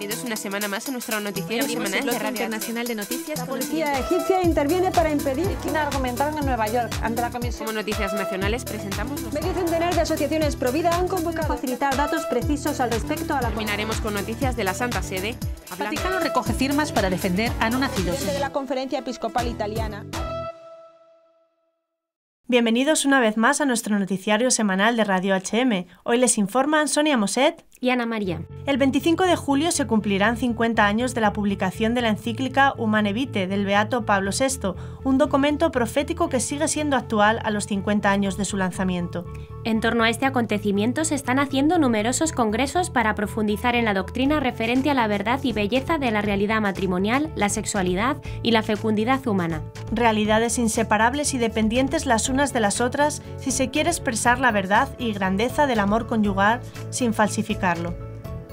Bienvenidos una semana más a nuestro noticiero semanal de Radio Internacional de Noticias. La policía egipcia interviene para impedir que argumentaron en Nueva York ante la comisión. Como noticias nacionales presentamos Medio centenar de asociaciones pro vida han convocado a facilitar datos precisos al respecto a la... Terminaremos con noticias de la Santa Sede. El Vaticano recoge firmas para defender a no nacidos. Desde la Conferencia Episcopal Italiana. Bienvenidos una vez más a nuestro noticiario semanal de Radio HM. Hoy les informan Sonia Moset y Ana María. El 25 de julio se cumplirán 50 años de la publicación de la encíclica Humane Vitae del beato Pablo VI, un documento profético que sigue siendo actual a los 50 años de su lanzamiento. En torno a este acontecimiento se están haciendo numerosos congresos para profundizar en la doctrina referente a la verdad y belleza de la realidad matrimonial, la sexualidad y la fecundidad humana. Realidades inseparables y dependientes las unas de las otras si se quiere expresar la verdad y grandeza del amor conyugal sin falsificarlo.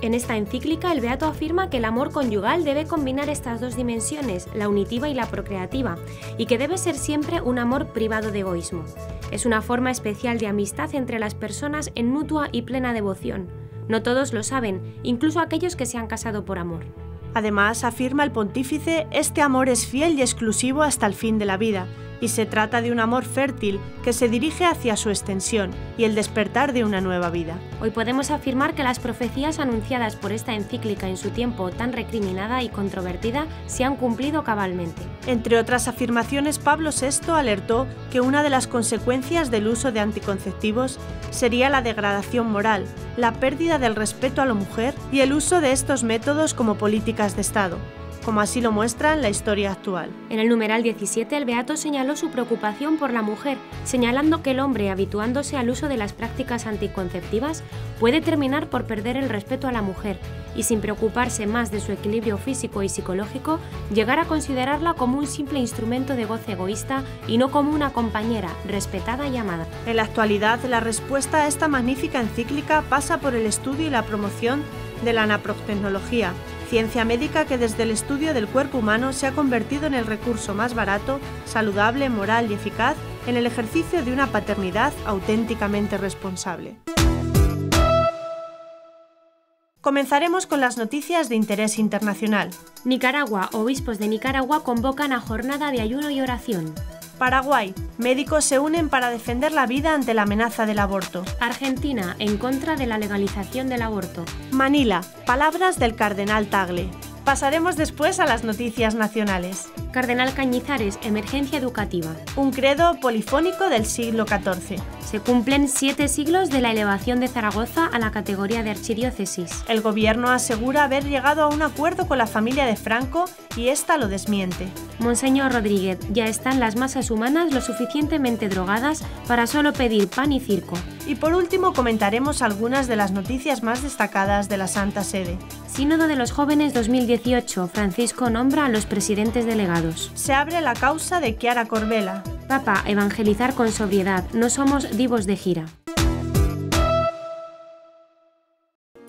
En esta encíclica, el beato afirma que el amor conyugal debe combinar estas dos dimensiones, la unitiva y la procreativa, y que debe ser siempre un amor privado de egoísmo. Es una forma especial de amistad entre las personas en mutua y plena devoción. No todos lo saben, incluso aquellos que se han casado por amor. Además, afirma el pontífice, este amor es fiel y exclusivo hasta el fin de la vida, y se trata de un amor fértil que se dirige hacia su extensión y el despertar de una nueva vida. Hoy podemos afirmar que las profecías anunciadas por esta encíclica en su tiempo tan recriminada y controvertida se han cumplido cabalmente. Entre otras afirmaciones, Pablo VI alertó que una de las consecuencias del uso de anticonceptivos sería la degradación moral, la pérdida del respeto a la mujer y el uso de estos métodos como políticas de Estado, como así lo muestra en la historia actual. En el numeral 17, el beato señaló su preocupación por la mujer, señalando que el hombre, habituándose al uso de las prácticas anticonceptivas, puede terminar por perder el respeto a la mujer y, sin preocuparse más de su equilibrio físico y psicológico, llegar a considerarla como un simple instrumento de goce egoísta y no como una compañera respetada y amada. En la actualidad, la respuesta a esta magnífica encíclica pasa por el estudio y la promoción de la naprotecnología, ciencia médica que desde el estudio del cuerpo humano se ha convertido en el recurso más barato, saludable, moral y eficaz en el ejercicio de una paternidad auténticamente responsable. Comenzaremos con las noticias de interés internacional. Nicaragua. Obispos de Nicaragua convocan a jornada de ayuno y oración. Paraguay. Médicos se unen para defender la vida ante la amenaza del aborto. Argentina, en contra de la legalización del aborto. Manila. Palabras del cardenal Tagle. Pasaremos después a las noticias nacionales. Cardenal Cañizares, emergencia educativa. Un credo polifónico del siglo XIV. Se cumplen 7 siglos de la elevación de Zaragoza a la categoría de archidiócesis. El gobierno asegura haber llegado a un acuerdo con la familia de Franco y esta lo desmiente. Monseñor Rodríguez, ya están las masas humanas lo suficientemente drogadas para solo pedir pan y circo. Y por último comentaremos algunas de las noticias más destacadas de la Santa Sede. Sínodo de los Jóvenes 2018. Francisco nombra a los presidentes delegados. Se abre la causa de Chiara Corbella. Papa, evangelizar con sobriedad. No somos divos de gira.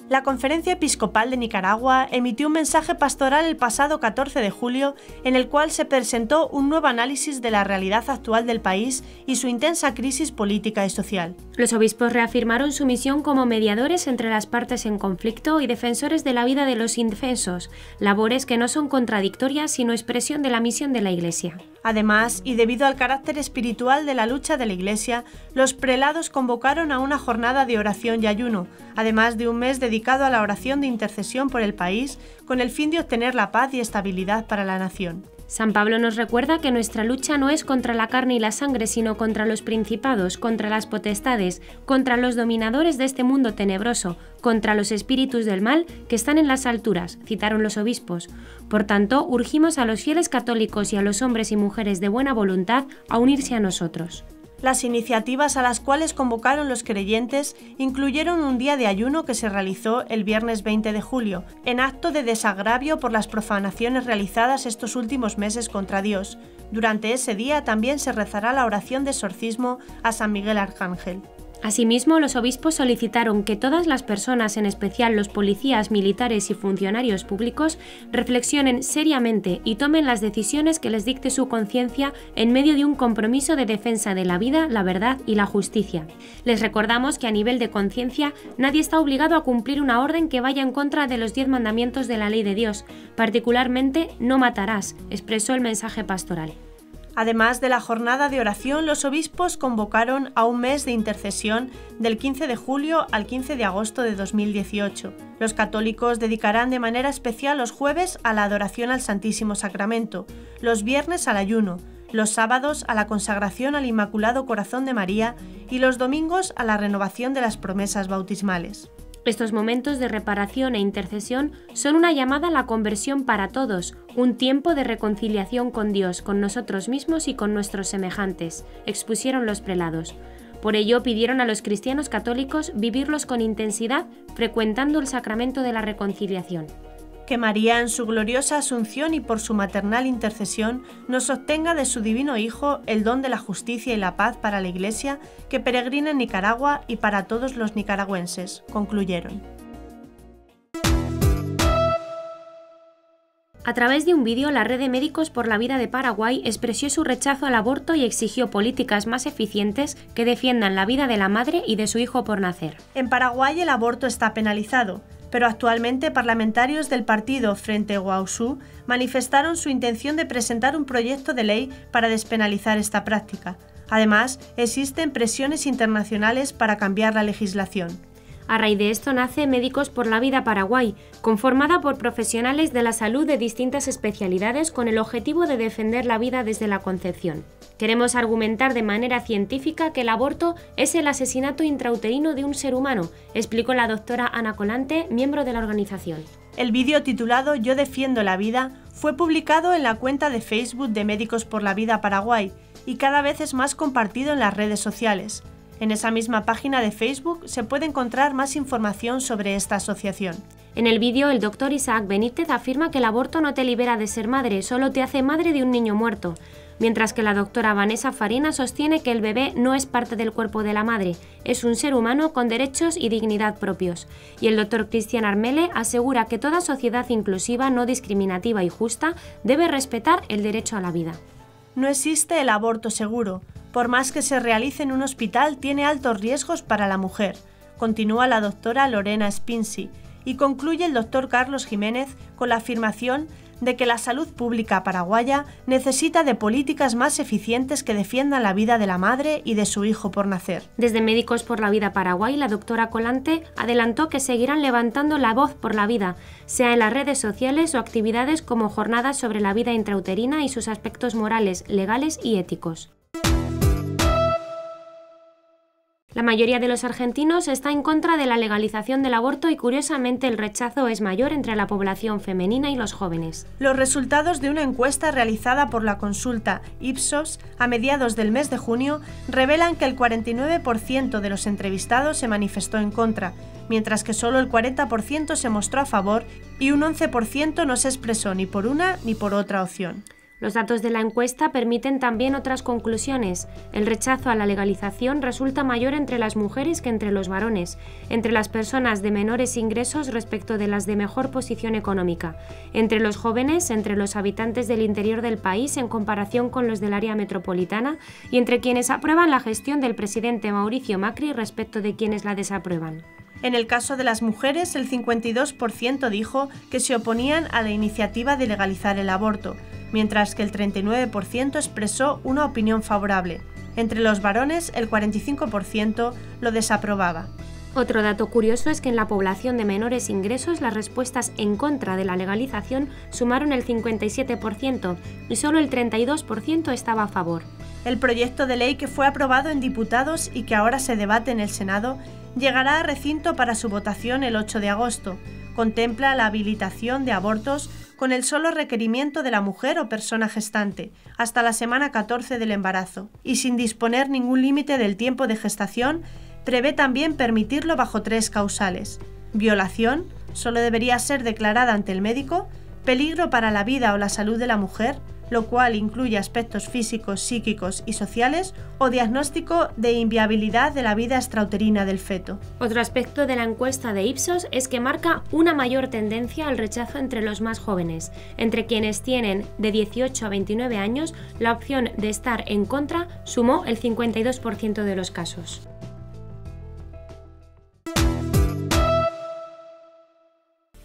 La Conferencia Episcopal de Nicaragua emitió un mensaje pastoral el pasado 14 de julio en el cual se presentó un nuevo análisis de la realidad actual del país y su intensa crisis política y social. Los obispos reafirmaron su misión como mediadores entre las partes en conflicto y defensores de la vida de los indefensos, labores que no son contradictorias sino expresión de la misión de la Iglesia. Además, y debido al carácter espiritual de la lucha de la Iglesia, los prelados convocaron a una jornada de oración y ayuno, además de un mes dedicado a la oración de intercesión por el país, con el fin de obtener la paz y estabilidad para la nación. San Pablo nos recuerda que nuestra lucha no es contra la carne y la sangre, sino contra los principados, contra las potestades, contra los dominadores de este mundo tenebroso, contra los espíritus del mal que están en las alturas, citaron los obispos. Por tanto, urgimos a los fieles católicos y a los hombres y mujeres de buena voluntad a unirse a nosotros. Las iniciativas a las cuales convocaron los creyentes incluyeron un día de ayuno que se realizó el viernes 20 de julio, en acto de desagravio por las profanaciones realizadas estos últimos meses contra Dios. Durante ese día también se rezará la oración de exorcismo a San Miguel Arcángel. Asimismo, los obispos solicitaron que todas las personas, en especial los policías, militares y funcionarios públicos, reflexionen seriamente y tomen las decisiones que les dicte su conciencia en medio de un compromiso de defensa de la vida, la verdad y la justicia. Les recordamos que a nivel de conciencia nadie está obligado a cumplir una orden que vaya en contra de los 10 mandamientos de la ley de Dios, particularmente no matarás, expresó el mensaje pastoral. Además de la jornada de oración, los obispos convocaron a un mes de intercesión del 15 de julio al 15 de agosto de 2018. Los católicos dedicarán de manera especial los jueves a la adoración al Santísimo Sacramento, los viernes al ayuno, los sábados a la consagración al Inmaculado Corazón de María y los domingos a la renovación de las promesas bautismales. Estos momentos de reparación e intercesión son una llamada a la conversión para todos, un tiempo de reconciliación con Dios, con nosotros mismos y con nuestros semejantes, expusieron los prelados. Por ello pidieron a los cristianos católicos vivirlos con intensidad, frecuentando el sacramento de la reconciliación. Que María, en su gloriosa asunción y por su maternal intercesión, nos obtenga de su divino Hijo el don de la justicia y la paz para la Iglesia que peregrina en Nicaragua y para todos los nicaragüenses, concluyeron. A través de un vídeo, la Red de Médicos por la Vida de Paraguay expresó su rechazo al aborto y exigió políticas más eficientes que defiendan la vida de la madre y de su hijo por nacer. En Paraguay el aborto está penalizado, pero actualmente parlamentarios del partido Frente Guausú manifestaron su intención de presentar un proyecto de ley para despenalizar esta práctica. Además, existen presiones internacionales para cambiar la legislación. A raíz de esto nace Médicos por la Vida Paraguay, conformada por profesionales de la salud de distintas especialidades con el objetivo de defender la vida desde la concepción. Queremos argumentar de manera científica que el aborto es el asesinato intrauterino de un ser humano, explicó la doctora Ana Colante, miembro de la organización. El vídeo titulado Yo defiendo la vida fue publicado en la cuenta de Facebook de Médicos por la Vida Paraguay y cada vez es más compartido en las redes sociales. En esa misma página de Facebook se puede encontrar más información sobre esta asociación. En el vídeo, el doctor Isaac Benítez afirma que el aborto no te libera de ser madre, solo te hace madre de un niño muerto, mientras que la doctora Vanessa Farina sostiene que el bebé no es parte del cuerpo de la madre, es un ser humano con derechos y dignidad propios. Y el doctor Cristian Armele asegura que toda sociedad inclusiva, no discriminativa y justa debe respetar el derecho a la vida. No existe el aborto seguro. Por más que se realice en un hospital, tiene altos riesgos para la mujer, continúa la doctora Lorena Spinzi, y concluye el doctor Carlos Jiménez con la afirmación de que la salud pública paraguaya necesita de políticas más eficientes que defiendan la vida de la madre y de su hijo por nacer. Desde Médicos por la Vida Paraguay, la doctora Colante adelantó que seguirán levantando la voz por la vida, sea en las redes sociales o actividades como jornadas sobre la vida intrauterina y sus aspectos morales, legales y éticos. La mayoría de los argentinos está en contra de la legalización del aborto y curiosamente el rechazo es mayor entre la población femenina y los jóvenes. Los resultados de una encuesta realizada por la consulta Ipsos a mediados del mes de junio revelan que el 49% de los entrevistados se manifestó en contra, mientras que solo el 40% se mostró a favor y un 11% no se expresó ni por una ni por otra opción. Los datos de la encuesta permiten también otras conclusiones. El rechazo a la legalización resulta mayor entre las mujeres que entre los varones, entre las personas de menores ingresos respecto de las de mejor posición económica, entre los jóvenes, entre los habitantes del interior del país en comparación con los del área metropolitana y entre quienes aprueban la gestión del presidente Mauricio Macri respecto de quienes la desaprueban. En el caso de las mujeres, el 52% dijo que se oponían a la iniciativa de legalizar el aborto, mientras que el 39% expresó una opinión favorable. Entre los varones, el 45% lo desaprobaba. Otro dato curioso es que en la población de menores ingresos las respuestas en contra de la legalización sumaron el 57% y solo el 32% estaba a favor. El proyecto de ley que fue aprobado en diputados y que ahora se debate en el Senado llegará a recinto para su votación el 8 de agosto. Contempla la habilitación de abortos con el solo requerimiento de la mujer o persona gestante, hasta la semana 14 del embarazo, y sin disponer ningún límite del tiempo de gestación, prevé también permitirlo bajo 3 causales. Violación, solo debería ser declarada ante el médico, peligro para la vida o la salud de la mujer, lo cual incluye aspectos físicos, psíquicos y sociales, o diagnóstico de inviabilidad de la vida extrauterina del feto. Otro aspecto de la encuesta de Ipsos es que marca una mayor tendencia al rechazo entre los más jóvenes. Entre quienes tienen de 18 a 29 años, la opción de estar en contra sumó el 52% de los casos.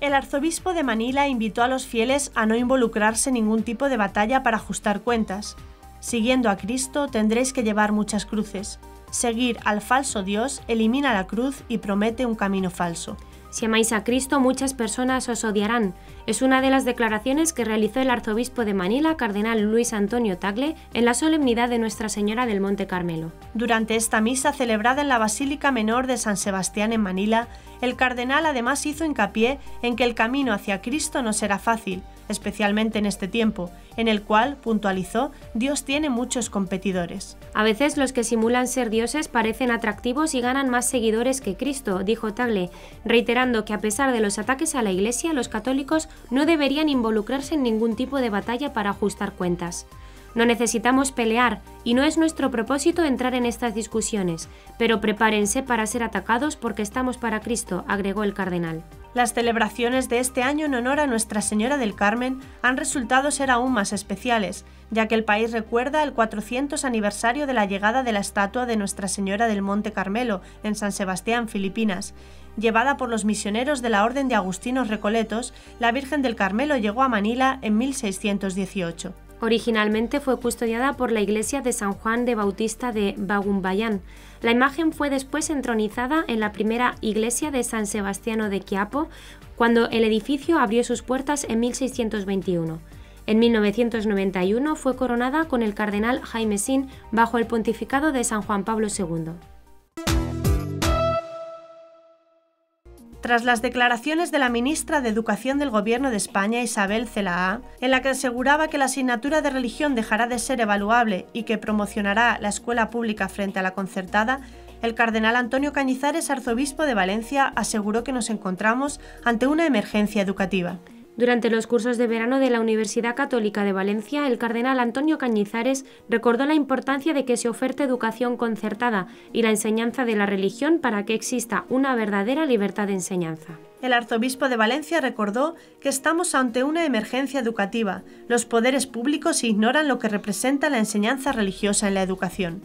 El arzobispo de Manila invitó a los fieles a no involucrarse en ningún tipo de batalla para ajustar cuentas. Siguiendo a Cristo tendréis que llevar muchas cruces. Seguir al falso Dios elimina la cruz y promete un camino falso. Si amáis a Cristo, muchas personas os odiarán. Es una de las declaraciones que realizó el arzobispo de Manila, cardenal Luis Antonio Tagle, en la solemnidad de Nuestra Señora del Monte Carmelo. Durante esta misa celebrada en la Basílica Menor de San Sebastián en Manila, el cardenal además hizo hincapié en que el camino hacia Cristo no será fácil, especialmente en este tiempo, en el cual, puntualizó, Dios tiene muchos competidores. A veces los que simulan ser dioses parecen atractivos y ganan más seguidores que Cristo, dijo Tagle, reiterando que a pesar de los ataques a la Iglesia, los católicos no deberían involucrarse en ningún tipo de batalla para ajustar cuentas. No necesitamos pelear y no es nuestro propósito entrar en estas discusiones, pero prepárense para ser atacados porque estamos para Cristo, agregó el cardenal. Las celebraciones de este año en honor a Nuestra Señora del Carmen han resultado ser aún más especiales, ya que el país recuerda el 400 aniversario de la llegada de la estatua de Nuestra Señora del Monte Carmelo en San Sebastián, Filipinas. Llevada por los misioneros de la Orden de Agustinos Recoletos, la Virgen del Carmelo llegó a Manila en 1618. Originalmente fue custodiada por la iglesia de San Juan de Bautista de Bagumbayán. La imagen fue después entronizada en la primera iglesia de San Sebastiano de Quiapo, cuando el edificio abrió sus puertas en 1621. En 1991 fue coronada con el cardenal Jaime Sin bajo el pontificado de San Juan Pablo II. Tras las declaraciones de la ministra de Educación del Gobierno de España, Isabel Celaá, en la que aseguraba que la asignatura de religión dejará de ser evaluable y que promocionará la escuela pública frente a la concertada, el cardenal Antonio Cañizares, arzobispo de Valencia, aseguró que nos encontramos ante una emergencia educativa. Durante los cursos de verano de la Universidad Católica de Valencia, el cardenal Antonio Cañizares recordó la importancia de que se oferte educación concertada y la enseñanza de la religión para que exista una verdadera libertad de enseñanza. El arzobispo de Valencia recordó que estamos ante una emergencia educativa. Los poderes públicos ignoran lo que representa la enseñanza religiosa en la educación.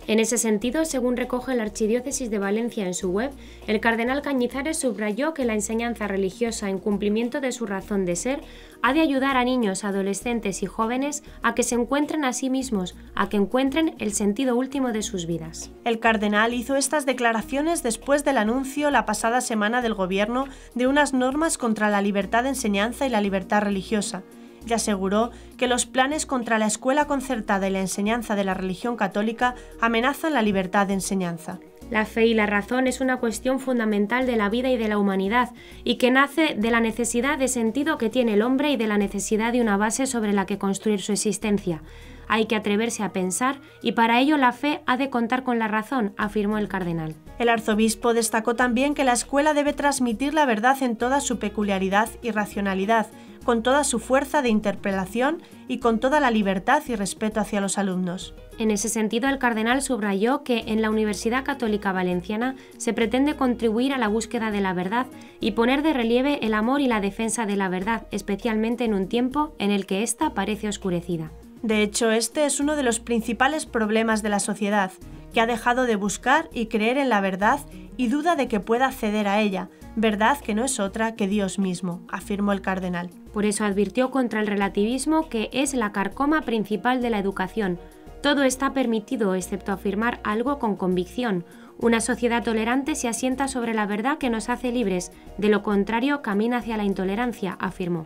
En ese sentido, según recoge la Archidiócesis de Valencia en su web, el cardenal Cañizares subrayó que la enseñanza religiosa, en cumplimiento de su razón de ser, ha de ayudar a niños, adolescentes y jóvenes a que se encuentren a sí mismos, a que encuentren el sentido último de sus vidas. El cardenal hizo estas declaraciones después del anuncio la pasada semana del Gobierno de unas normas contra la libertad de enseñanza y la libertad religiosa, y aseguró que los planes contra la escuela concertada y la enseñanza de la religión católica amenazan la libertad de enseñanza. La fe y la razón es una cuestión fundamental de la vida y de la humanidad, y que nace de la necesidad de sentido que tiene el hombre y de la necesidad de una base sobre la que construir su existencia. Hay que atreverse a pensar y para ello la fe ha de contar con la razón, afirmó el cardenal. El arzobispo destacó también que la escuela debe transmitir la verdad en toda su peculiaridad y racionalidad, con toda su fuerza de interpelación y con toda la libertad y respeto hacia los alumnos. En ese sentido, el cardenal subrayó que en la Universidad Católica Valenciana se pretende contribuir a la búsqueda de la verdad y poner de relieve el amor y la defensa de la verdad, especialmente en un tiempo en el que ésta parece oscurecida. De hecho, este es uno de los principales problemas de la sociedad, que ha dejado de buscar y creer en la verdad y duda de que pueda acceder a ella, verdad que no es otra que Dios mismo, afirmó el cardenal. Por eso advirtió contra el relativismo, que es la carcoma principal de la educación. Todo está permitido excepto afirmar algo con convicción. Una sociedad tolerante se asienta sobre la verdad que nos hace libres, de lo contrario camina hacia la intolerancia, afirmó.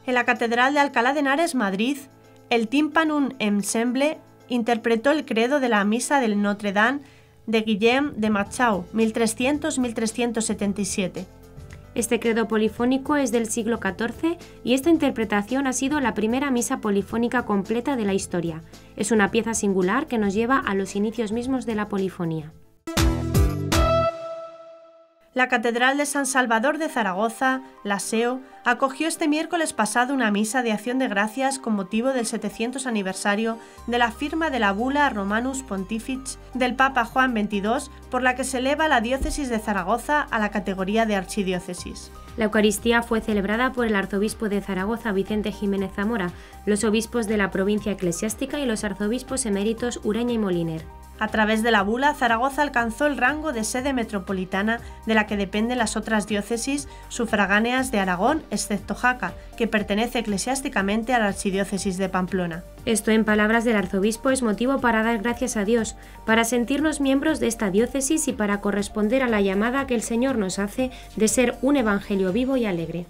En la Catedral de Alcalá de Henares, Madrid, el Tympanum Ensemble interpretó el credo de la Misa del Notre Dame de Guillaume de Machaut, 1300-1377. Este credo polifónico es del siglo XIV y esta interpretación ha sido la primera misa polifónica completa de la historia. Es una pieza singular que nos lleva a los inicios mismos de la polifonía. La Catedral de San Salvador de Zaragoza, la SEO, acogió este miércoles pasado una misa de acción de gracias con motivo del 700 aniversario de la firma de la Bula Romanus Pontifice del Papa Juan XXII, por la que se eleva la diócesis de Zaragoza a la categoría de archidiócesis. La Eucaristía fue celebrada por el arzobispo de Zaragoza, Vicente Jiménez Zamora, los obispos de la provincia eclesiástica y los arzobispos eméritos Ureña y Moliner. A través de la bula, Zaragoza alcanzó el rango de sede metropolitana de la que dependen las otras diócesis sufragáneas de Aragón, excepto Jaca, que pertenece eclesiásticamente a la archidiócesis de Pamplona. Esto, en palabras del arzobispo, es motivo para dar gracias a Dios, para sentirnos miembros de esta diócesis y para corresponder a la llamada que el Señor nos hace de ser un evangelio vivo y alegre.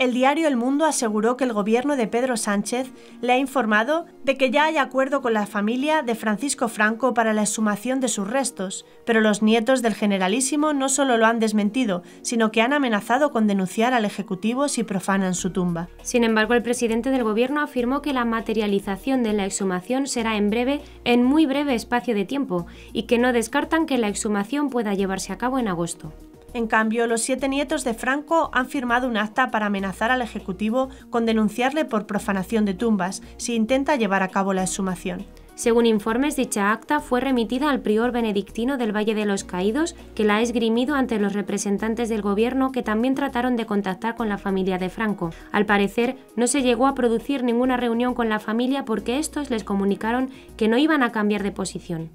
El diario El Mundo aseguró que el gobierno de Pedro Sánchez le ha informado de que ya hay acuerdo con la familia de Francisco Franco para la exhumación de sus restos, pero los nietos del generalísimo no solo lo han desmentido, sino que han amenazado con denunciar al Ejecutivo si profanan su tumba. Sin embargo, el presidente del gobierno afirmó que la materialización de la exhumación será en muy breve espacio de tiempo, y que no descartan que la exhumación pueda llevarse a cabo en agosto. En cambio, los 7 nietos de Franco han firmado un acta para amenazar al Ejecutivo con denunciarle por profanación de tumbas si intenta llevar a cabo la exhumación. Según informes, dicha acta fue remitida al prior benedictino del Valle de los Caídos, que la ha esgrimido ante los representantes del gobierno que también trataron de contactar con la familia de Franco. Al parecer, no se llegó a producir ninguna reunión con la familia porque estos les comunicaron que no iban a cambiar de posición.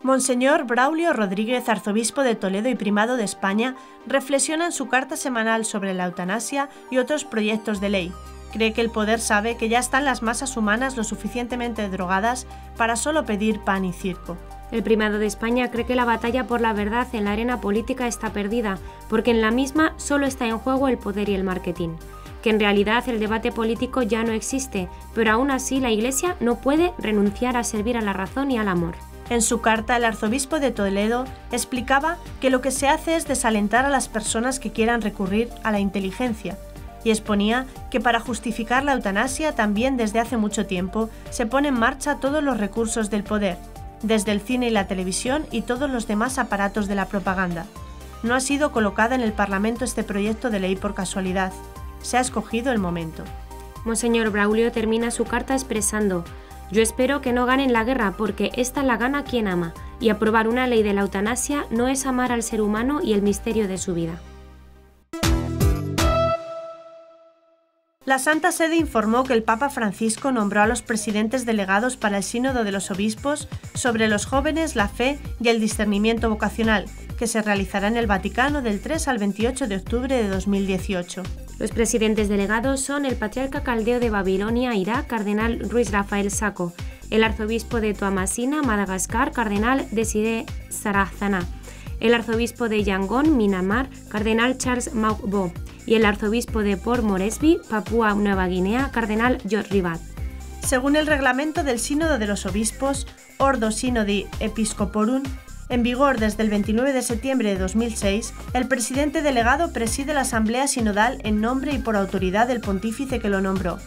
Monseñor Braulio Rodríguez, arzobispo de Toledo y primado de España, reflexiona en su carta semanal sobre la eutanasia y otros proyectos de ley. Cree que el poder sabe que ya están las masas humanas lo suficientemente drogadas para solo pedir pan y circo. El primado de España cree que la batalla por la verdad en la arena política está perdida, porque en la misma solo está en juego el poder y el marketing. Que en realidad el debate político ya no existe, pero aún así la Iglesia no puede renunciar a servir a la razón y al amor. En su carta, el arzobispo de Toledo explicaba que lo que se hace es desalentar a las personas que quieran recurrir a la inteligencia, y exponía que para justificar la eutanasia también desde hace mucho tiempo se pone en marcha todos los recursos del poder, desde el cine y la televisión y todos los demás aparatos de la propaganda. No ha sido colocada en el Parlamento este proyecto de ley por casualidad. Se ha escogido el momento. Monseñor Braulio termina su carta expresando: «Yo espero que no ganen la guerra porque esta la gana quien ama, y aprobar una ley de la eutanasia no es amar al ser humano y el misterio de su vida». La Santa Sede informó que el Papa Francisco nombró a los presidentes delegados para el Sínodo de los Obispos sobre los jóvenes, la fe y el discernimiento vocacional, que se realizará en el Vaticano del 3 al 28 de octubre de 2018. Los presidentes delegados son el patriarca caldeo de Babilonia, Irak, cardenal Ruiz Rafael Sacco, el arzobispo de Toamasina, Madagascar, cardenal Desiré Sarazana, el arzobispo de Yangon, Myanmar, cardenal Charles Maugbo, y el arzobispo de Port Moresby, Papúa Nueva Guinea, cardenal George Ribat. Según el reglamento del Sínodo de los Obispos, Ordo Synodi Episcoporum, en vigor desde el 29 de septiembre de 2006, el presidente delegado preside la Asamblea Sinodal en nombre y por autoridad del pontífice que lo nombró.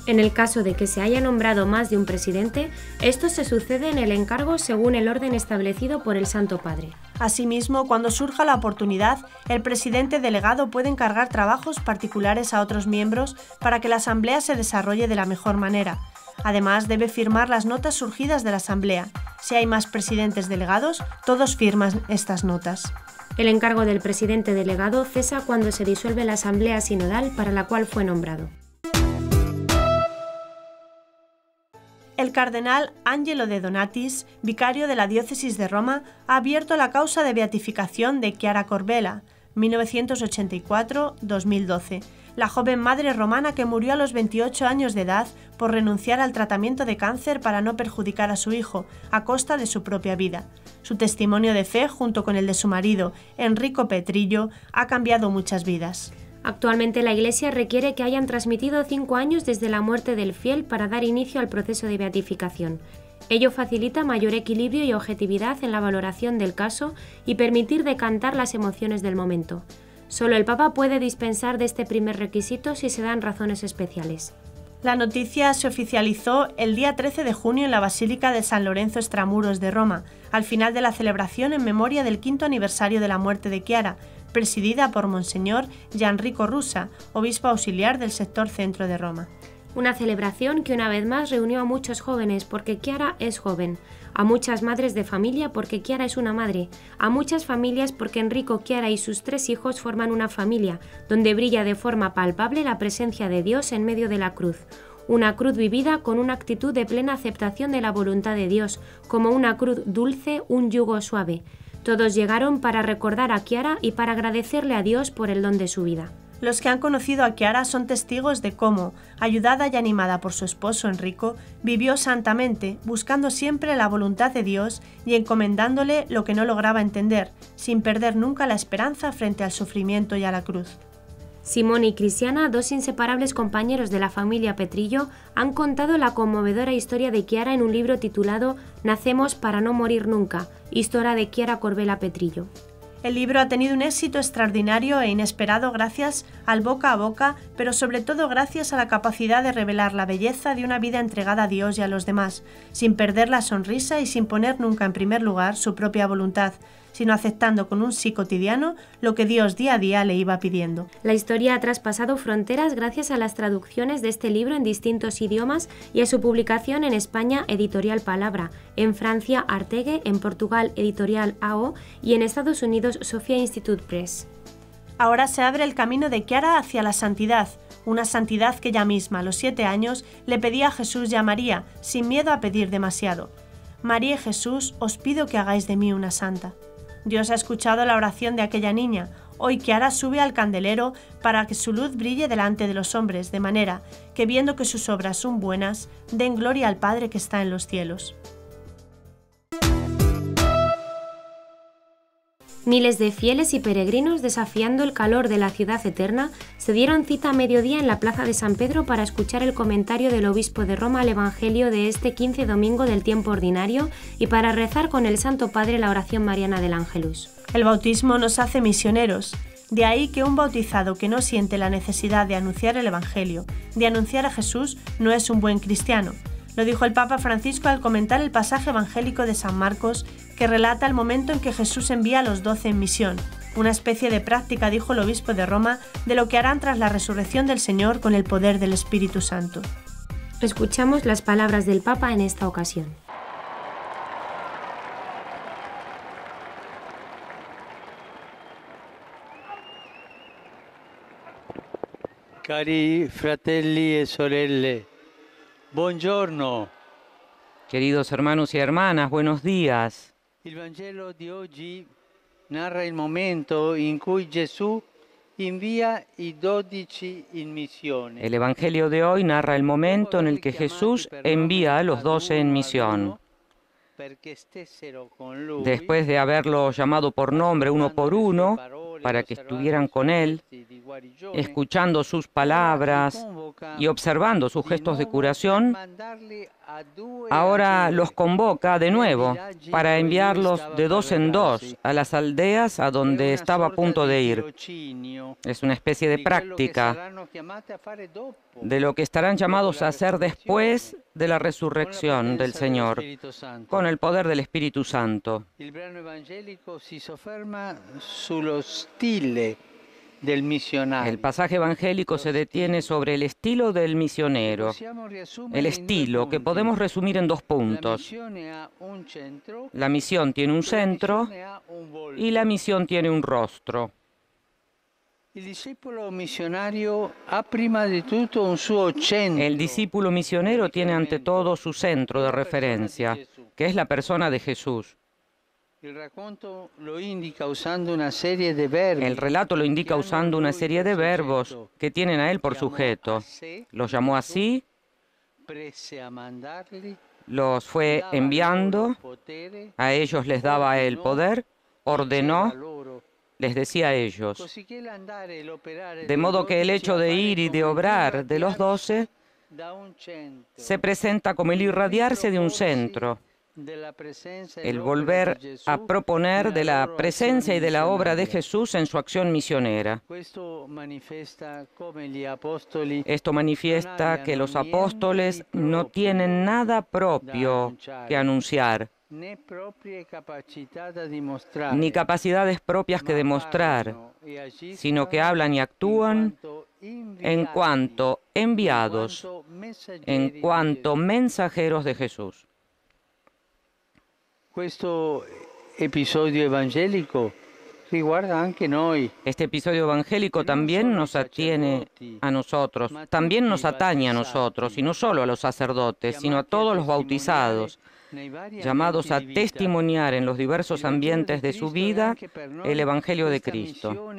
En el caso de que se haya nombrado más de un presidente, esto se sucede en el encargo según el orden establecido por el Santo Padre. Asimismo, cuando surja la oportunidad, el presidente delegado puede encargar trabajos particulares a otros miembros para que la Asamblea se desarrolle de la mejor manera. Además, debe firmar las notas surgidas de la Asamblea. Si hay más presidentes delegados, todos firman estas notas. El encargo del presidente delegado cesa cuando se disuelve la Asamblea Sinodal para la cual fue nombrado. El cardenal Angelo de Donatis, vicario de la diócesis de Roma, ha abierto la causa de beatificación de Chiara Corbella, 1984-2012, la joven madre romana que murió a los 28 años de edad por renunciar al tratamiento de cáncer para no perjudicar a su hijo, a costa de su propia vida. Su testimonio de fe, junto con el de su marido, Enrico Petrillo, ha cambiado muchas vidas. Actualmente la Iglesia requiere que hayan transmitido 5 años desde la muerte del fiel para dar inicio al proceso de beatificación. Ello facilita mayor equilibrio y objetividad en la valoración del caso y permitir decantar las emociones del momento. Solo el Papa puede dispensar de este primer requisito si se dan razones especiales. La noticia se oficializó el día 13 de junio en la Basílica de San Lorenzo Extramuros de Roma, al final de la celebración en memoria del 5º aniversario de la muerte de Chiara, presidida por Monseñor Gianrico Russa, obispo auxiliar del sector centro de Roma. Una celebración que una vez más reunió a muchos jóvenes porque Chiara es joven, a muchas madres de familia porque Chiara es una madre, a muchas familias porque Enrico, Chiara y sus 3 hijos forman una familia, donde brilla de forma palpable la presencia de Dios en medio de la cruz. Una cruz vivida con una actitud de plena aceptación de la voluntad de Dios, como una cruz dulce, un yugo suave. Todos llegaron para recordar a Chiara y para agradecerle a Dios por el don de su vida. Los que han conocido a Chiara son testigos de cómo, ayudada y animada por su esposo Enrico, vivió santamente, buscando siempre la voluntad de Dios y encomendándole lo que no lograba entender, sin perder nunca la esperanza frente al sufrimiento y a la cruz. Simón y Cristiana, 2 inseparables compañeros de la familia Petrillo, han contado la conmovedora historia de Chiara en un libro titulado Nacemos para no morir nunca, historia de Chiara Corbella Petrillo. El libro ha tenido un éxito extraordinario e inesperado gracias al boca a boca, pero sobre todo gracias a la capacidad de revelar la belleza de una vida entregada a Dios y a los demás, sin perder la sonrisa y sin poner nunca en primer lugar su propia voluntad, sino aceptando con un sí cotidiano lo que Dios día a día le iba pidiendo. La historia ha traspasado fronteras gracias a las traducciones de este libro en distintos idiomas y a su publicación en España, Editorial Palabra, en Francia, Artegue, en Portugal, Editorial AO y en Estados Unidos, Sophia Institute Press. Ahora se abre el camino de Chiara hacia la santidad, una santidad que ella misma, a los 7 años, le pedía a Jesús y a María, sin miedo a pedir demasiado. María y Jesús, os pido que hagáis de mí una santa. Dios ha escuchado la oración de aquella niña. Hoy Chiara sube al candelero para que su luz brille delante de los hombres, de manera que viendo que sus obras son buenas, den gloria al Padre que está en los cielos. Miles de fieles y peregrinos, desafiando el calor de la ciudad eterna, se dieron cita a mediodía en la plaza de San Pedro para escuchar el comentario del obispo de Roma al Evangelio de este 15 domingo del tiempo ordinario y para rezar con el Santo Padre la oración mariana del Ángelus. El bautismo nos hace misioneros. De ahí que un bautizado que no siente la necesidad de anunciar el Evangelio, de anunciar a Jesús, no es un buen cristiano. Lo dijo el Papa Francisco al comentar el pasaje evangélico de San Marcos que relata el momento en que Jesús envía a los 12 en misión, una especie de práctica, dijo el obispo de Roma, de lo que harán tras la resurrección del Señor con el poder del Espíritu Santo. Escuchamos las palabras del Papa en esta ocasión. Cari fratelli e sorelle, buongiorno. Queridos hermanos y hermanas, buenos días. Il Vangelo di oggi narra il momento in cui Gesù invia i 12 in missione. El Evangelio de hoy narra el momento en el que Jesús envía a los 12 en misión. Después de haberlos llamado por nombre uno por uno, para que estuvieran con Él, escuchando sus palabras y observando sus gestos de curación, ahora los convoca de nuevo para enviarlos de 2 en 2 a las aldeas a donde estaba a punto de ir. Es una especie de práctica de lo que estarán llamados a hacer después de la resurrección del Señor, con el poder del Espíritu Santo. El brano evangélico se sofferma sullo stile del misionario. El pasaje evangélico se detiene sobre el estilo del misionero. El estilo que podemos resumir en 2 puntos. La misión tiene un centro y la misión tiene un rostro. El discípulo misionario ha prima di tutto un suo centro. El discípulo misionero tiene ante todo su centro de referencia, que es la persona de Jesús. El relato lo indica usando una serie de verbos. El relato lo indica usando una serie de verbos que tienen a él por sujeto. Los llamó así, los fue enviando, a ellos les daba el poder, ordenó, les decía a ellos. De modo que el hecho de ir y de obrar de los 12 se presenta como el irradiarse de un centro, el volver a proponer de la presencia y de la obra de Jesús en su acción misionera. Esto manifiesta que los apóstoles no tienen nada propio que anunciar, ni capacidades propias que demostrar, sino que hablan y actúan en cuanto enviados, en cuanto mensajeros de Jesús. Este episodio evangélico también nos atiene a nosotros, también nos atañe a nosotros, y no solo a los sacerdotes, sino a todos los bautizados, llamados a testimoniar en los diversos ambientes de su vida el Evangelio de Cristo.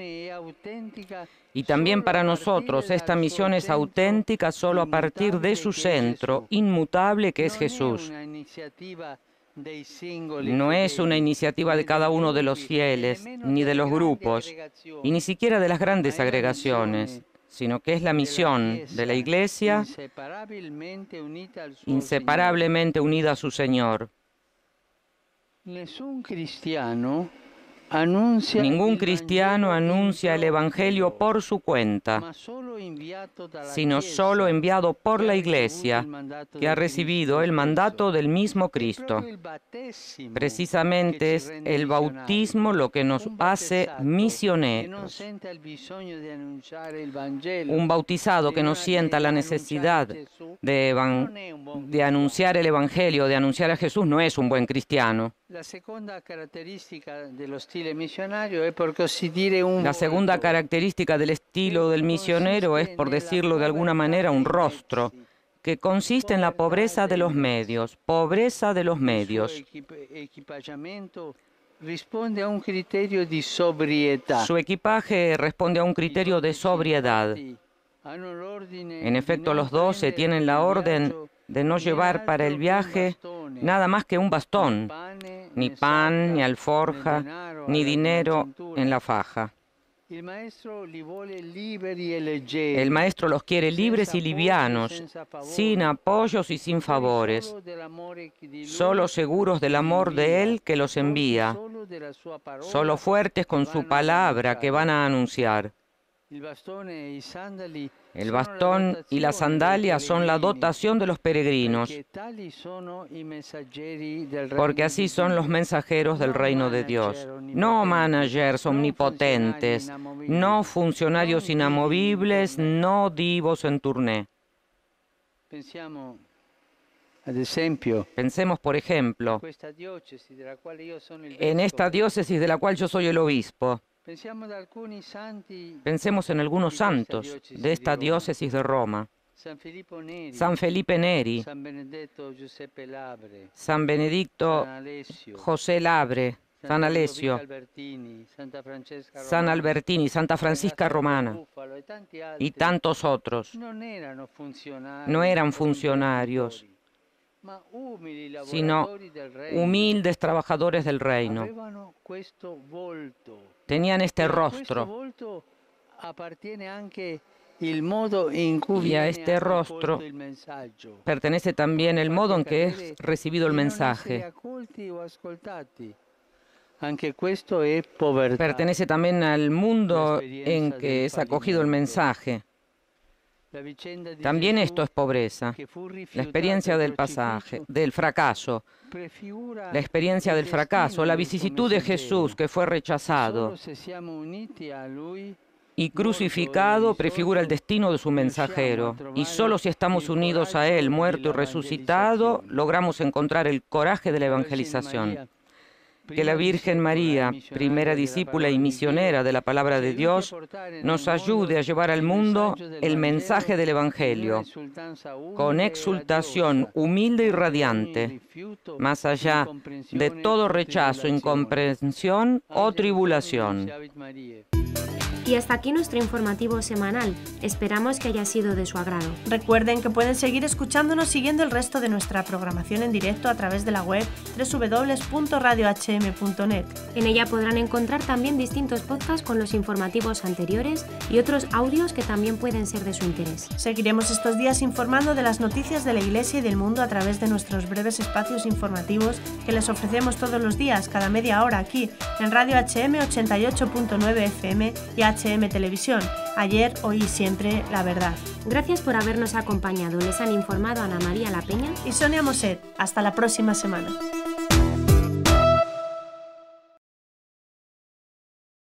Y también para nosotros esta misión es auténtica solo a partir de su centro inmutable, que es Jesús. No es una iniciativa de cada uno de los fieles, ni de los grupos, y ni siquiera de las grandes agregaciones, sino que es la misión de la Iglesia inseparablemente unida a su Señor. Ningún cristiano anuncia el Evangelio por su cuenta, sino solo enviado por la Iglesia, que ha recibido el mandato del mismo Cristo. Precisamente es el bautismo lo que nos hace misioneros. Un bautizado que no sienta la necesidad de anunciar el Evangelio, de anunciar a Jesús, no es un buen cristiano. La segunda característica del estilo del misionero es, por decirlo de alguna manera, un rostro, que consiste en la pobreza de los medios. Pobreza de los medios. Su equipaje responde a un criterio de sobriedad. En efecto, los 12 tienen la orden de no llevar para el viaje nada más que un bastón, ni pan, ni alforja, ni dinero en la faja. El Maestro los quiere libres y livianos, sin apoyos y sin favores, solo seguros del amor de Él que los envía, solo fuertes con su palabra que van a anunciar. El bastón y la sandalia son la dotación de los peregrinos, porque así son los mensajeros del reino de Dios. No managers omnipotentes, no funcionarios inamovibles, no divos en turné. Pensemos, por ejemplo, en esta diócesis de la cual yo soy el obispo. Pensemos en algunos santos de esta diócesis de Roma. San Felipe Neri, San Benedicto José Labre, San Alessio, San Albertini, Santa Francisca Romana y tantos otros. No eran funcionarios, sino humildes trabajadores del reino. Tenían este rostro, y a este rostro pertenece también el modo en que es recibido el mensaje. Pertenece también al mundo en que es acogido el mensaje. También esto es pobreza. La experiencia del fracaso, la experiencia del fracaso, la vicisitud de Jesús que fue rechazado y crucificado prefigura el destino de su mensajero. Y solo si estamos unidos a Él, muerto y resucitado, logramos encontrar el coraje de la evangelización. Que la Virgen María, primera discípula y misionera de la palabra de Dios, nos ayude a llevar al mundo el mensaje del Evangelio, con exultación humilde y radiante, más allá de todo rechazo, incomprensión o tribulación. Y hasta aquí nuestro informativo semanal. Esperamos que haya sido de su agrado. Recuerden que pueden seguir escuchándonos siguiendo el resto de nuestra programación en directo a través de la web www.radiohm.net. En ella podrán encontrar también distintos podcasts con los informativos anteriores y otros audios que también pueden ser de su interés. Seguiremos estos días informando de las noticias de la Iglesia y del mundo a través de nuestros breves espacios informativos que les ofrecemos todos los días, cada media hora aquí, en Radio HM 88.9 FM y HM Televisión. Ayer, hoy y siempre, la verdad. Gracias por habernos acompañado. Les han informado Ana María La Peña y Sonia Moset. Hasta la próxima semana.